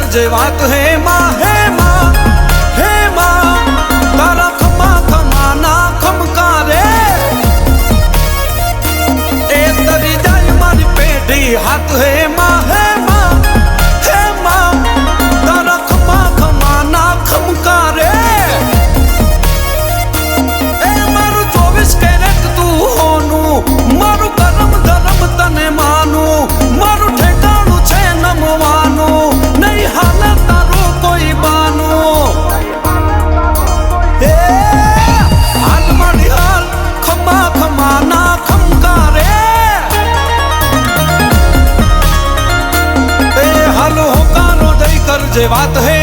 કરજે વાત હે માં તારા ખમા ખમા ના ખમકારે એ તરી જાય મારી પેઢી હાથ હે માં તારા ખમા ખમા ના ખમકારે એ મારું 24 કેરેટ તું હોનું મારું કરમ ધરમ તને માનું મારું ઠેકાણું છે નમવાનું નહીં હાલે તારું કોઈ બાનું એ હાલ મારી હાલ ખમા ખમા ના ખમકારે એ હાલ હોકારો દઈ કરજે વાત હે